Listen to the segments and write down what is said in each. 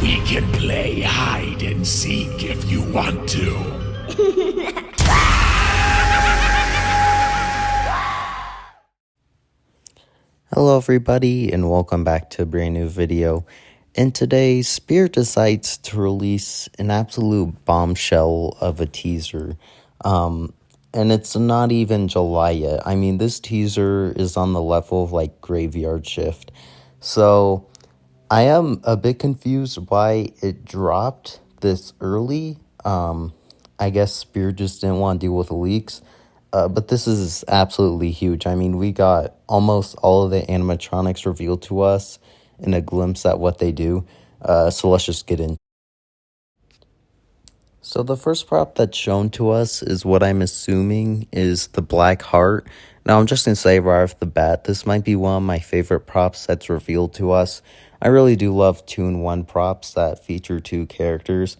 We can play hide and seek if you want to. Hello everybody and welcome back to a brand new video. And today, Spirit decides to release an absolute bombshell of a teaser. And it's not even July yet. I mean, this teaser is on the level of like Graveyard Shift. So I am a bit confused why it dropped this early. I guess Spirit just didn't want to deal with the leaks. But this is absolutely huge. I mean, we got almost all of the animatronics revealed to us in a glimpse at what they do. So let's just get in. So the first prop that's shown to us is what I'm assuming is the Black Heart. Now, I'm just going to say right off the bat, this might be one of my favorite props that's revealed to us. I really do love 2-in-1 props that feature two characters.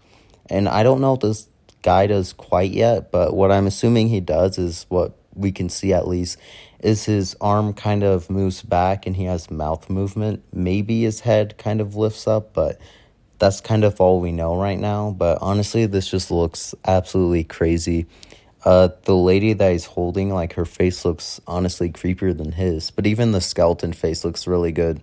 And I don't know if this guy does quite yet, but what I'm assuming he does is what we can see at least is his arm kind of moves back and he has mouth movement. Maybe his head kind of lifts up, but that's kind of all we know right now. But honestly, this just looks absolutely crazy. The lady that he's holding, like her face looks honestly creepier than his, but even the skeleton face looks really good.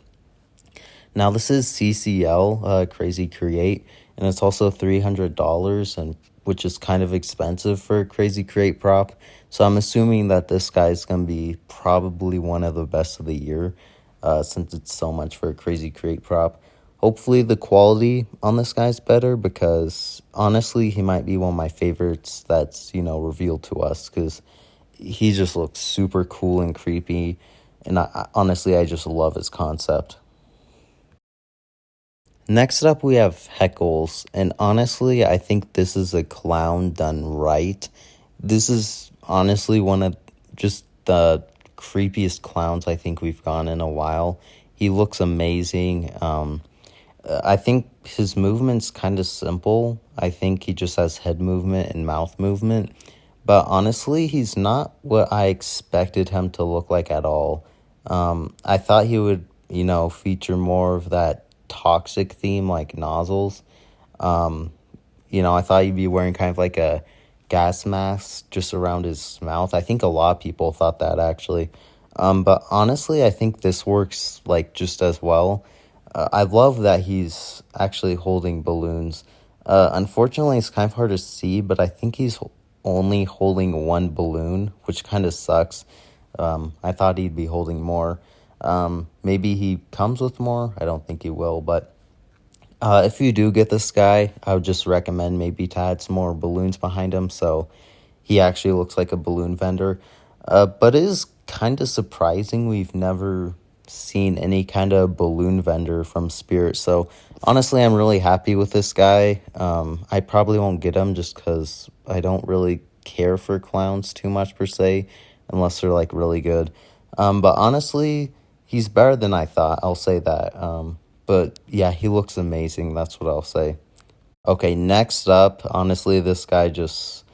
Now this is CCL, Crazy Create, and it's also $300, and which is kind of expensive for a Crazy Create prop. So I'm assuming that this guy is going to be probably one of the best of the year, since it's so much for a Crazy Create prop. Hopefully the quality on this guy's better, because honestly, he might be one of my favorites that's, revealed to us, because he just looks super cool and creepy, and honestly, I just love his concept. Next up, we have Heckles, and honestly, I think this is a clown done right. This is honestly one of just the creepiest clowns I think we've gotten in a while. He looks amazing. I think his movement's kind of simple. I think he just has head movement and mouth movement. But honestly, he's not what I expected him to look like at all. I thought he would, feature more of that toxic theme like nozzles. I thought he'd be wearing kind of like a gas mask just around his mouth. I think a lot of people thought that actually. But honestly, I think this works like just as well. I love that he's actually holding balloons. Unfortunately, it's kind of hard to see, but I think he's only holding one balloon, which kind of sucks. I thought he'd be holding more. Maybe he comes with more. I don't think he will, but if you do get this guy, I would just recommend maybe to add some more balloons behind him so he actually looks like a balloon vendor. But it is kind of surprising we've never seen any kind of balloon vendor from Spirit. So honestly, I'm really happy with this guy. I probably won't get him just because I don't really care for clowns too much per se, unless they're like really good. But honestly, he's better than I thought. I'll say that. But yeah, he looks amazing. That's what I'll say. Okay, next up, honestly, this guy just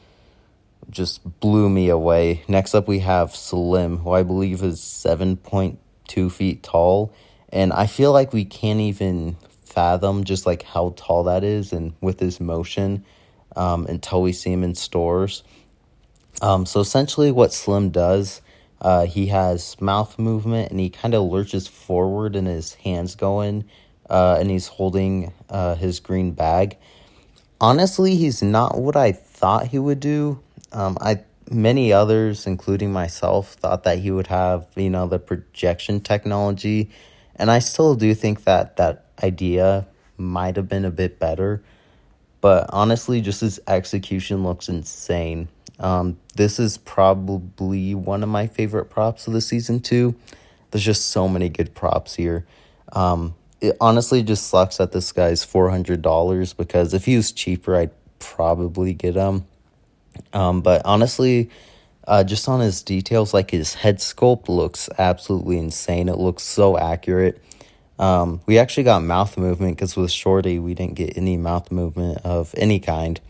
blew me away. Next up, we have Slim, who I believe is 7.2 feet tall. And I feel like we can't even fathom just like how tall that is and with his motion until we see him in stores. So essentially what Slim does, he has mouth movement and he kind of lurches forward and his hands going, and he's holding his green bag. Honestly, he's not what I thought he would do. Many others, including myself, thought that he would have, the projection technology. And I still do think that that idea might have been a bit better. But honestly, just his execution looks insane. This is probably one of my favorite props of the season 2. There's just so many good props here. It honestly just sucks that this guy's $400 because if he was cheaper, I'd probably get him. But honestly, just on his details, like his head sculpt looks absolutely insane. It looks so accurate. We actually got mouth movement because with Shorty, we didn't get any mouth movement of any kind.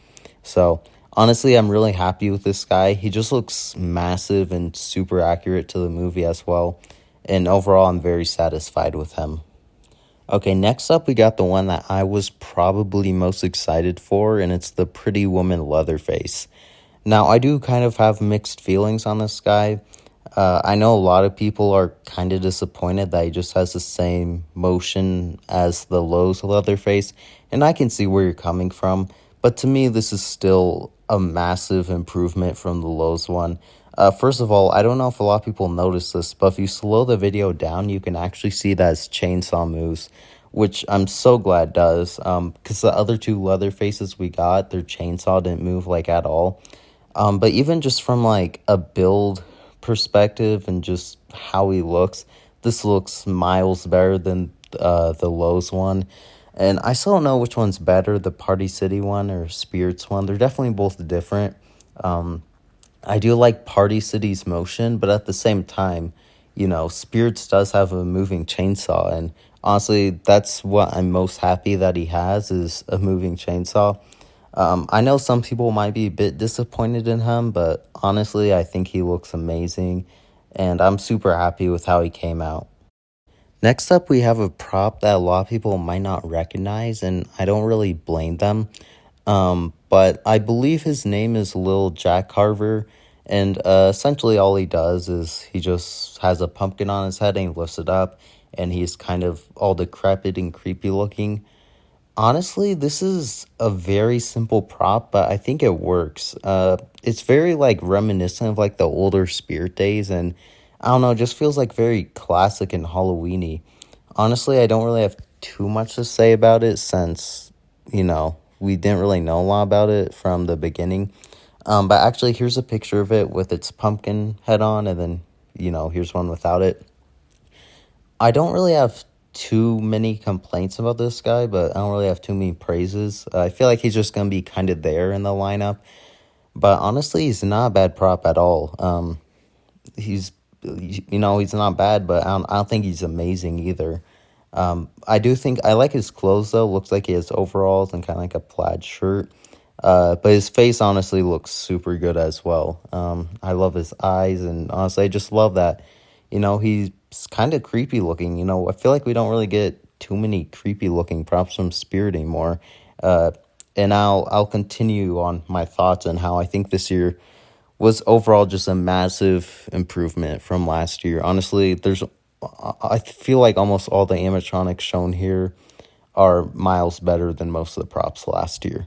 So honestly, I'm really happy with this guy. He just looks massive and super accurate to the movie as well. And overall, I'm very satisfied with him. Okay, next up we got the one that I was probably most excited for, and it's the Pretty Woman Leatherface. Now, I do kind of have mixed feelings on this guy. I know a lot of people are kind of disappointed that he just has the same motion as the Lowe's Leatherface, and I can see where you're coming from, but to me, this is still a massive improvement from the Lowe's one. First of all, I don't know if a lot of people notice this, but if you slow the video down, you can actually see that his chainsaw moves, which I'm so glad does, because the other two Leatherfaces we got, their chainsaw didn't move, like, at all. But even just from, like, a build perspective and just how he looks, this looks miles better than the Lowe's one. And I still don't know which one's better, the Party City one or Spirits one. They're definitely both different. I do like Party City's motion, but at the same time, Spirits does have a moving chainsaw, and honestly, that's what I'm most happy that he has, is a moving chainsaw. I know some people might be a bit disappointed in him, but honestly, I think he looks amazing, and I'm super happy with how he came out. Next up, we have a prop that a lot of people might not recognize, and I don't really blame them. But I believe his name is Lil Jack Carver, and essentially all he does is he just has a pumpkin on his head and he lifts it up, and he's kind of all decrepit and creepy looking. Honestly, this is a very simple prop, but I think it works. It's very, like, reminiscent of, like, the older Spirit days, and I don't know, it just feels, like, very classic and Halloweeny. Honestly, I don't really have too much to say about it since, we didn't really know a lot about it from the beginning. But actually, here's a picture of it with its pumpkin head on, and then, here's one without it. I don't really have too many complaints about this guy, but I don't really have too many praises. I feel like he's just going to be kind of there in the lineup. But honestly, he's not a bad prop at all. He's not bad, but I don't think he's amazing either. I do think I like his clothes, though. Looks like he has overalls and kind of like a plaid shirt. But his face honestly looks super good as well. I love his eyes, and honestly, I just love that. He's kind of creepy looking. I feel like we don't really get too many creepy looking props from Spirit anymore. And I'll continue on my thoughts on how I think this year was overall just a massive improvement from last year. Honestly, I feel like almost all the animatronics shown here are miles better than most of the props last year.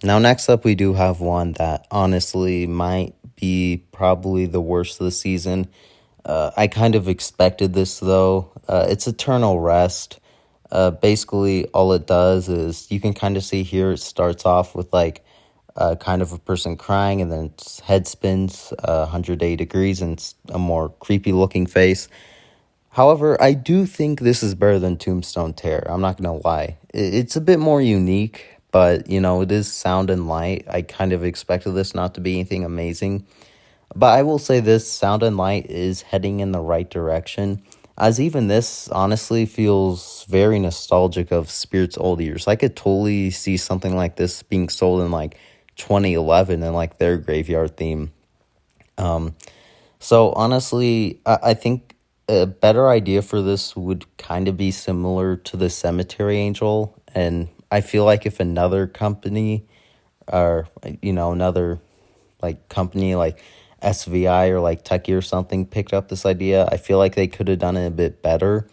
Now, next up, we do have one that honestly might be probably the worst of the season. I kind of expected this, though. It's Eternal Rest. Basically, all it does is, you can kind of see here, it starts off with, like, kind of a person crying, and then its head spins 180 degrees, and it's a more creepy looking face. However, I do think this is better than Tombstone Terror. I'm not going to lie. It's a bit more unique, but, it is sound and light. I kind of expected this not to be anything amazing. But I will say this, sound and light is heading in the right direction, as even this honestly feels very nostalgic of Spirit's old years. I could totally see something like this being sold in, like, 2011 and, like, their graveyard theme. So honestly, I think a better idea for this would kind of be similar to the Cemetery Angel, and I feel like if another company, or another, like, company like SVI or like Techie or something picked up this idea, I feel like they could have done it a bit better.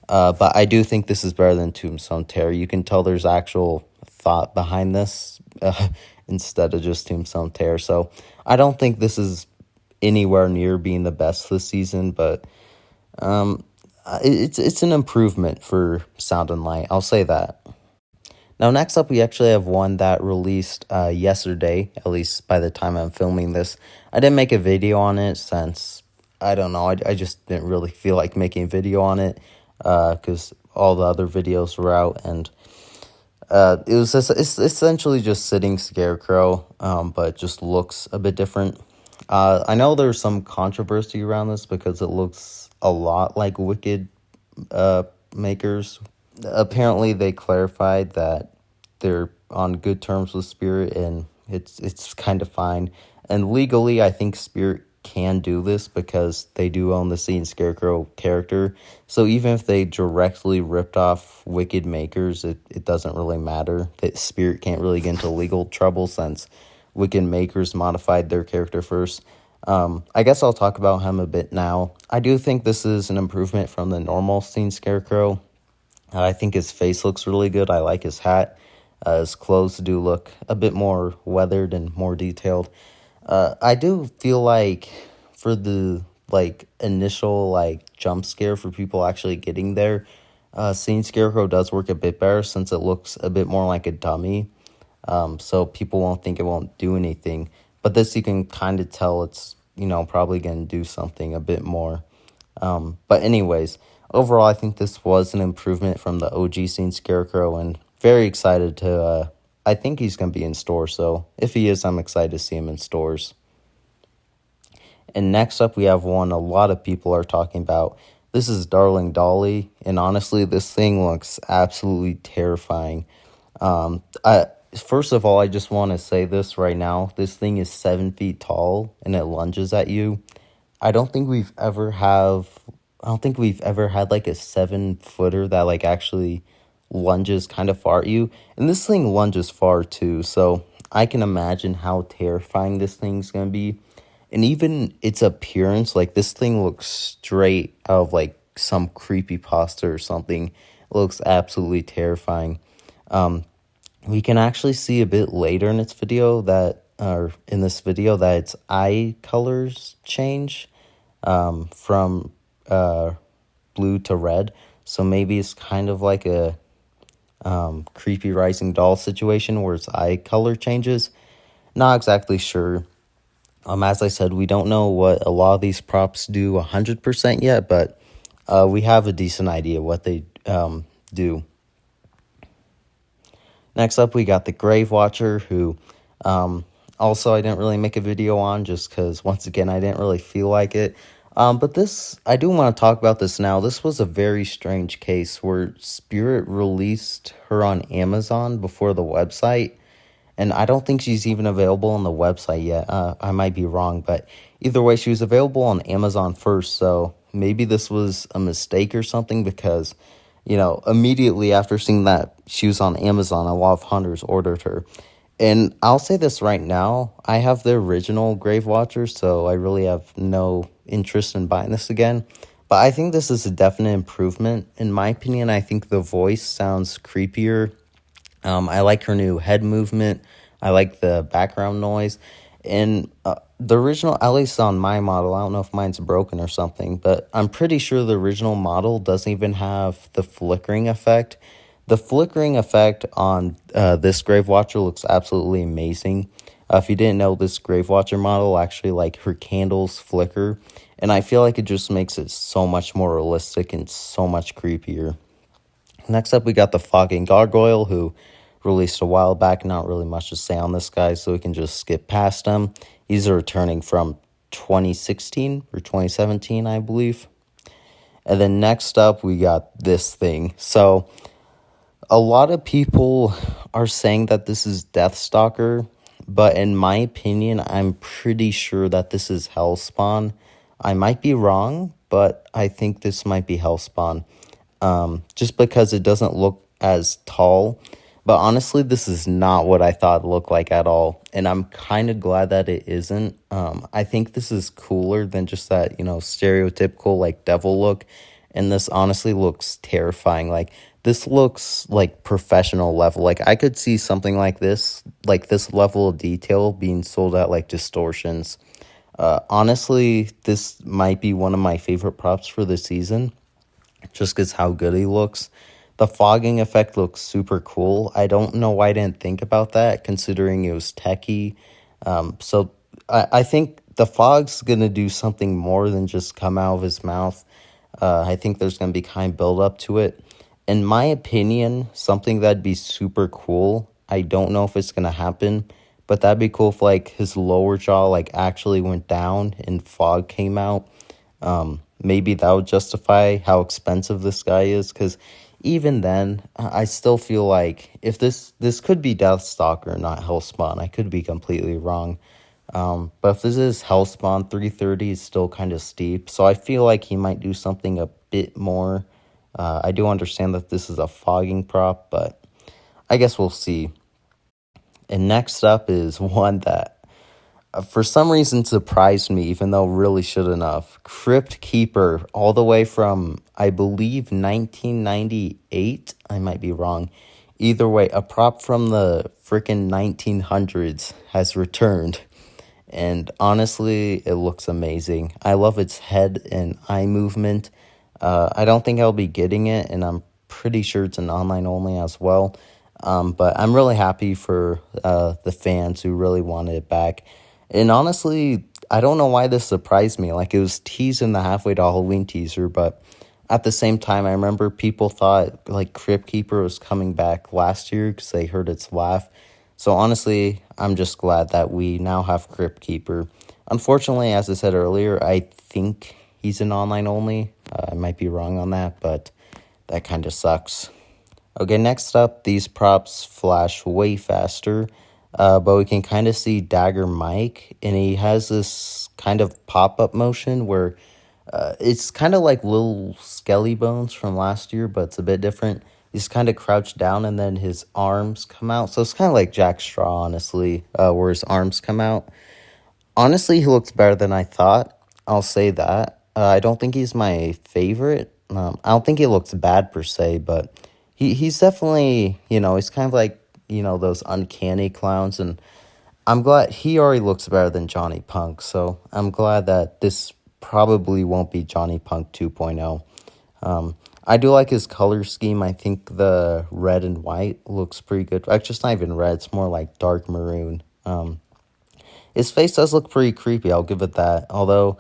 But I do think this is better than Tombstone Terror. You can tell there's actual thought behind this, instead of just Tombstone Terror. So I don't think this is anywhere near being the best this season, but it's an improvement for sound and light. I'll say that. Now, next up, we actually have one that released yesterday, at least by the time I'm filming this. I didn't make a video on it since, I don't know, I just didn't really feel like making a video on it, because all the other videos were out, and it's essentially just Sitting Scarecrow, but just looks a bit different. I know there's some controversy around this because it looks a lot like Wicked makers. Apparently, they clarified that they're on good terms with Spirit, and it's kind of fine. And legally, I think Spirit can do this because they do own the Scene Scarecrow character. So even if they directly ripped off Wicked Makers, it doesn't really matter. That Spirit can't really get into legal trouble since Wicked Makers modified their character first. I guess I'll talk about him a bit now. I do think this is an improvement from the normal Scene Scarecrow. I think his face looks really good. I like his hat. His clothes do look a bit more weathered and more detailed. I do feel like for the initial jump scare for people actually getting there, Scene Scarecrow does work a bit better since it looks a bit more like a dummy. So people won't think it won't do anything. But this you can kind of tell it's, probably going to do something a bit more. But anyways, overall I think this was an improvement from the OG Scene Scarecrow, and very excited to, I think he's going to be in stores, so if he is, I'm excited to see him in stores. And next up, we have one a lot of people are talking about. This is Darling Dolly, and honestly, this thing looks absolutely terrifying. First of all, I just want to say this right now. This thing is 7 feet tall, and it lunges at you. I don't think we've ever had like a 7-footer that actually lunges kind of far at you, and this thing lunges far too, so I can imagine how terrifying this thing's gonna be. And even its appearance, this thing looks straight out of some creepypasta or something. It looks absolutely terrifying. We can actually see a bit later in this video that its eye colors change from blue to red, so maybe it's kind of like a creepy rising doll situation where its eye color changes. Not exactly sure. As I said, we don't know what a lot of these props do 100% yet, but we have a decent idea what they do. Next up, we got the Grave Watcher, who also I didn't really make a video on just because, once again, I didn't really feel like it. But this, I do want to talk about this now. This was a very strange case where Spirit released her on Amazon before the website. And I don't think she's even available on the website yet. I might be wrong, but either way, she was available on Amazon first. So maybe this was a mistake or something because, immediately after seeing that she was on Amazon, a lot of hunters ordered her. And I'll say this right now, I have the original Grave Watcher, so I really have no interest in buying this again. But I think this is a definite improvement. In my opinion, I think the voice sounds creepier. I like her new head movement. I like the background noise. And the original, at least on my model, I don't know if mine's broken or something, but I'm pretty sure the original model doesn't even have the flickering effect. The flickering effect on this Grave Watcher looks absolutely amazing. If you didn't know, this Grave Watcher model, actually, her candles flicker. And I feel like it just makes it so much more realistic and so much creepier. Next up, we got the Fogging Gargoyle, who released a while back. Not really much to say on this guy, so we can just skip past him. He's returning from 2016 or 2017, I believe. And then next up, we got this thing. So a lot of people are saying that this is Deathstalker, but in my opinion, I'm pretty sure that this is Hellspawn. I might be wrong, but I think this might be Hellspawn. Just because it doesn't look as tall. But honestly, this is not what I thought it looked like at all. And I'm kind of glad that it isn't. I think this is cooler than just that, stereotypical, devil look. And this honestly looks terrifying. This looks like professional level. I could see something like this level of detail being sold at, Distortions. Honestly, this might be one of my favorite props for the season. Just because how good he looks. The fogging effect looks super cool. I don't know why I didn't think about that, considering it was techie. So I think the fog's going to do something more than just come out of his mouth. I think there's going to be kind of build up to it. In my opinion, something that'd be super cool, I don't know if it's going to happen, but that'd be cool if his lower jaw actually went down and fog came out. Maybe that would justify how expensive this guy is, because even then, I still feel like if this could be Deathstalker, not Hellspawn. I could be completely wrong. But if this is Hellspawn, 330 is still kind of steep. So I feel like he might do something a bit more. I do understand that this is a fogging prop, but I guess we'll see. And next up is one that for some reason surprised me, even though really shouldn't have. Crypt Keeper, all the way from, I believe, 1998. I might be wrong. Either way, a prop from the freaking 1900s has returned. And honestly, it looks amazing. I love its head and eye movement. I don't think I'll be getting it, and I'm pretty sure it's an online only as well. But I'm really happy for the fans who really wanted it back. And honestly, I don't know why this surprised me. Like, it was teased in the halfway to Halloween teaser, but at the same time, I remember people thought, like, Crypt Keeper was coming back last year because they heard its laugh. So honestly, I'm just glad that we now have Crypt Keeper. Unfortunately, as I said earlier, I think he's an online only. I might be wrong on that, but that kind of sucks. Okay, next up, these props flash way faster, but we can kind of see Dagger Mike, and he has this kind of pop-up motion where it's kind of like Lil Skelly Bones from last year, but it's a bit different. He's kind of crouched down, and then his arms come out. So it's kind of like Jack Straw, honestly, where his arms come out. Honestly, he looks better than I thought. I'll say that. I don't think he's my favorite. I don't think he looks bad per se, but he's definitely, he's kind of like, those uncanny clowns. And I'm glad he already looks better than Johnny Punk. So I'm glad that this probably won't be Johnny Punk 2.0. I do like his color scheme. I think the red and white looks pretty good. Actually, it's not even red. It's more like dark maroon. His face does look pretty creepy. I'll give it that. Although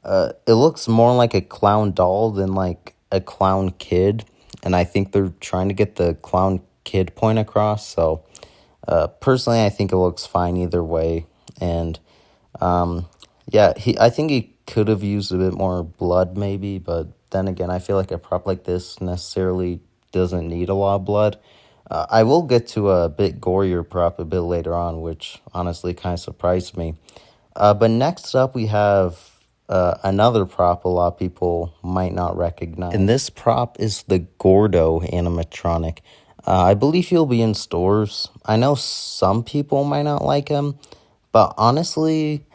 it looks more like a clown doll than like a clown kid. And I think they're trying to get the clown kid point across. So personally, I think it looks fine either way. And yeah, I think he could have used a bit more blood maybe. But then again, I feel like a prop like this necessarily doesn't need a lot of blood. I will get to a bit gorier prop a bit later on, which honestly kind of surprised me. But next up, we have another prop a lot of people might not recognize. And this prop is the Gordo animatronic. I believe he'll be in stores. I know some people might not like him, but honestly,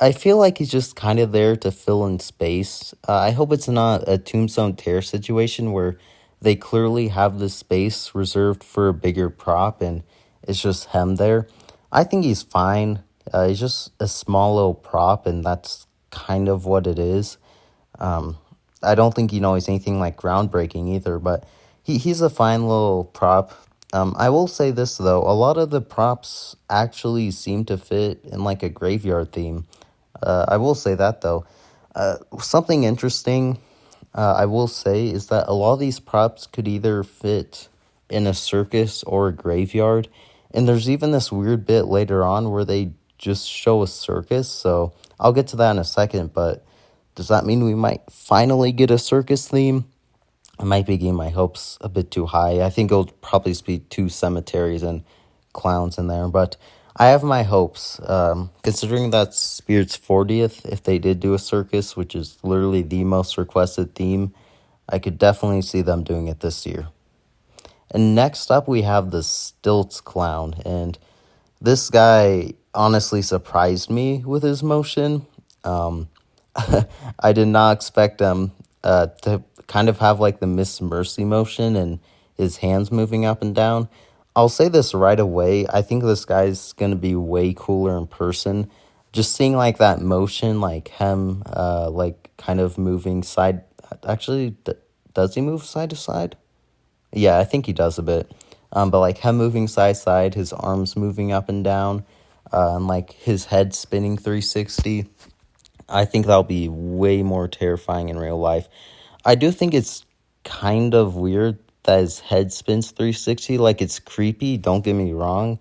I feel like he's just kind of there to fill in space. I hope it's not a Tombstone Tear situation where they clearly have the space reserved for a bigger prop and it's just him there. I think he's fine. He's just a small little prop, and that's kind of what it is. I don't think, he's anything like groundbreaking either, but he's a fine little prop. I will say this, though. A lot of the props actually seem to fit in like a graveyard theme. I will say that, though. Something interesting I will say is that a lot of these props could either fit in a circus or a graveyard. And there's even this weird bit later on where they just show a circus. So I'll get to that in a second. But does that mean we might finally get a circus theme? I might be getting my hopes a bit too high. I think it'll probably be 2 cemeteries and clowns in there. But I have my hopes. Considering that's Spirit's 40th, if they did do a circus, which is literally the most requested theme, I could definitely see them doing it this year. And next up, we have the Stilts clown. And this guy honestly surprised me with his motion. I did not expect him to kind of have like the Miss Mercy motion and his hands moving up and down. I'll say this right away. I think this guy's going to be way cooler in person. Just seeing like that motion, like him, like kind of moving side. Actually, does he move side to side? Yeah, I think he does a bit. But like him moving side to side, his arms moving up and down, and like his head spinning 360. I think that'll be way more terrifying in real life. I do think it's kind of weird that his head spins 360. Like, it's creepy, don't get me wrong.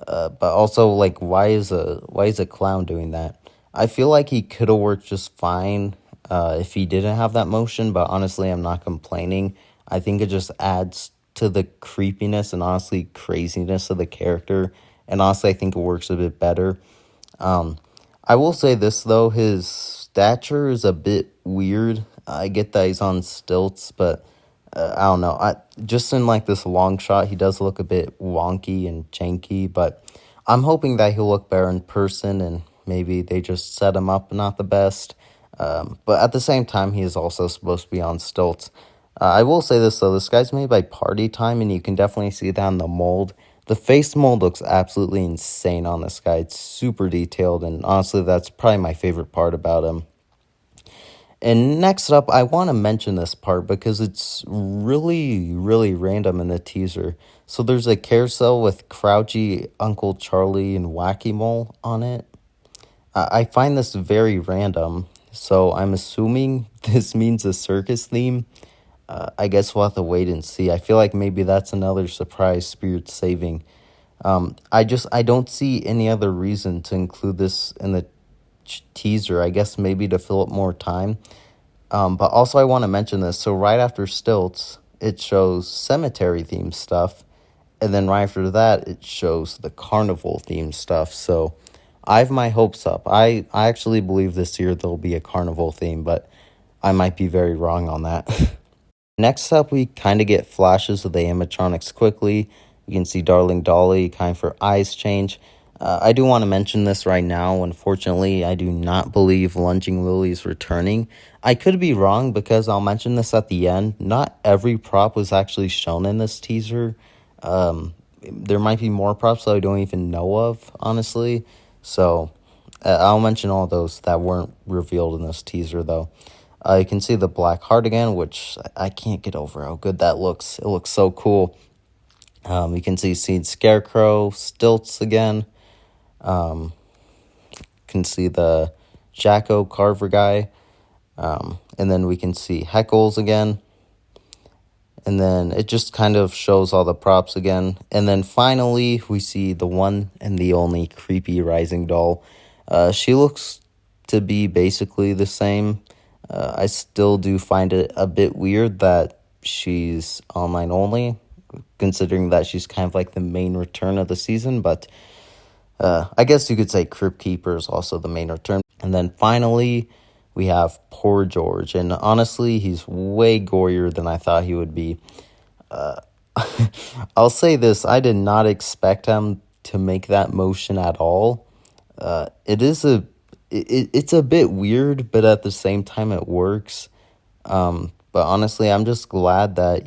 But also, like, why is a clown doing that? I feel like he could have worked just fine if he didn't have that motion, but honestly, I'm not complaining. I think it just adds to the creepiness and honestly craziness of the character. And honestly, I think it works a bit better. I will say this though, his stature is a bit weird. I get that he's on stilts, but I don't know. I just in like this long shot, he does look a bit wonky and janky, but I'm hoping that he'll look better in person, and maybe they just set him up not the best. But at the same time, he is also supposed to be on stilts. I will say this though, this guy's made by Party Time, and you can definitely see that in the mold. The face mold looks absolutely insane on this guy. It's super detailed, and honestly, that's probably my favorite part about him. And next up, I want to mention this part because it's really, really random in the teaser. So there's a carousel with Crouchy, Uncle Charlie, and Wackymole on it. I find this very random, so I'm assuming this means a circus theme. I guess we'll have to wait and see. I feel like maybe that's another surprise Spirit saving. I don't see any other reason to include this in the teaser. I guess maybe to fill up more time. But also I want to mention this. So right after Stilts, it shows cemetery themed stuff. And then right after that, it shows the carnival themed stuff. So I have my hopes up. I actually believe this year there'll be a carnival theme, but I might be very wrong on that. Next up, we kind of get flashes of the animatronics quickly. You can see Darling Dolly, kind for eyes change. I do want to mention this right now. Unfortunately, I do not believe Lunging Lily is returning. I could be wrong because I'll mention this at the end. Not every prop was actually shown in this teaser. There might be more props that I don't even know of, honestly. So I'll mention all those that weren't revealed in this teaser, though. You can see the black heart again, which I can't get over how good that looks. It looks so cool. You can see Seed Scarecrow, Stilts again. Can see the Jacko Carver guy. And then we can see Heckles again. And then it just kind of shows all the props again. And then finally, we see the one and the only creepy Rising doll. She looks to be basically the same. I still do find it a bit weird that she's online only, considering that she's kind of like the main return of the season. But I guess you could say Crypt Keeper is also the main return. And then finally, we have Poor George. And honestly, he's way gorier than I thought he would be. I'll say this, I did not expect him to make that motion at all. It's a bit weird, but at the same time it works. But honestly, I'm just glad that,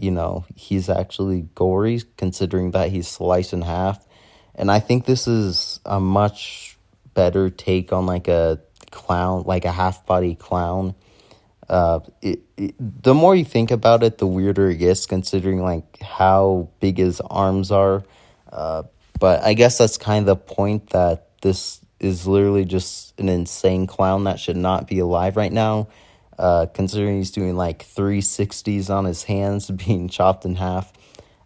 he's actually gory, considering that he's sliced in half. And I think this is a much better take on like a clown, like a half-body clown. The more you think about it, the weirder it gets, considering like how big his arms are. But I guess that's kind of the point, that this is literally just an insane clown that should not be alive right now, considering he's doing like 360s on his hands being chopped in half.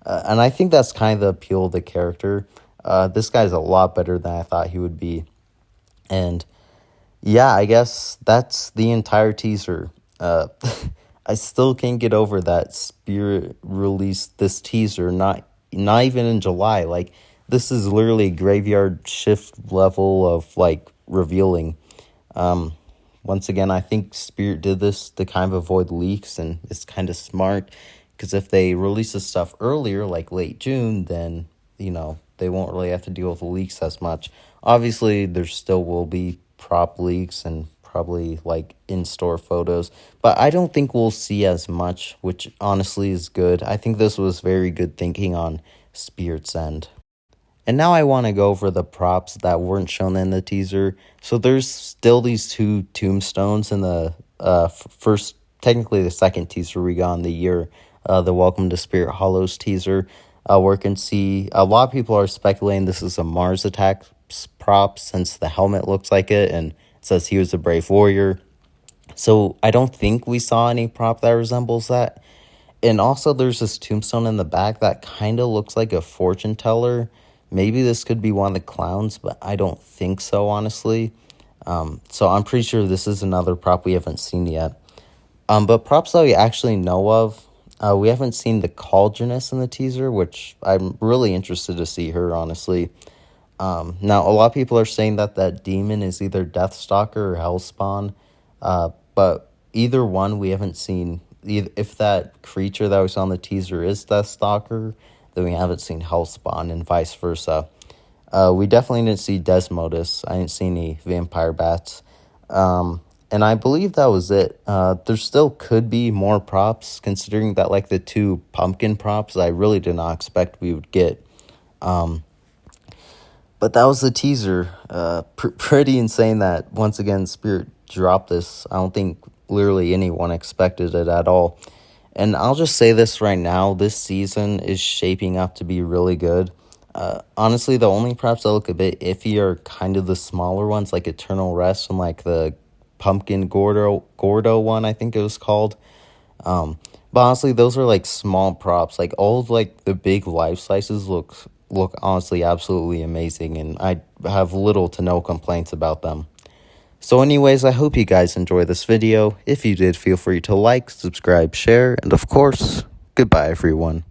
And I think that's kind of the appeal of the character. This guy's a lot better than I thought he would be. And yeah, I guess that's the entire teaser. I still can't get over that Spirit released this teaser, not even in July. Like, this is literally graveyard shift level of like revealing. Once again, I think Spirit did this to kind of avoid leaks, and it's kind of smart, because if they release this stuff earlier, like late June, then they won't really have to deal with leaks as much. Obviously, there still will be prop leaks and probably like in-store photos, but I don't think we'll see as much, which honestly is good. I think this was very good thinking on Spirit's end. And now I want to go over the props that weren't shown in the teaser. So there's still these two tombstones in the first, technically the second teaser we got in the year, the Welcome to Spirit Hallows teaser, where you can see a lot of people are speculating this is a Mars attack prop, since the helmet looks like it and it says he was a brave warrior. So I don't think we saw any prop that resembles that. And also there's this tombstone in the back that kind of looks like a fortune teller. Maybe this could be one of the clowns, but I don't think so, honestly. So I'm pretty sure this is another prop we haven't seen yet. But props that we actually know of, we haven't seen the Cauldroness in the teaser, which I'm really interested to see her, honestly. Now, a lot of people are saying that that demon is either Deathstalker or Hellspawn, but either one we haven't seen. If that creature that was on the teaser is Deathstalker, then we haven't seen Hellspawn, and vice versa. We definitely didn't see Desmodus. I didn't see any vampire bats. And I believe that was it. There still could be more props, considering that, like, the 2 pumpkin props I really did not expect we would get. But that was the teaser. Pretty insane that, once again, Spirit dropped this. I don't think literally anyone expected it at all. And I'll just say this right now. This season is shaping up to be really good. Honestly, the only props that look a bit iffy are kind of the smaller ones, like Eternal Rest and, like, the Pumpkin Gordo one, I think it was called. But honestly, those are, like, small props. Like, all of, like, the big life slices look honestly absolutely amazing, and I have little to no complaints about them. So anyways, I hope you guys enjoy this video. If you did, feel free to like, subscribe, share, and of course, goodbye everyone.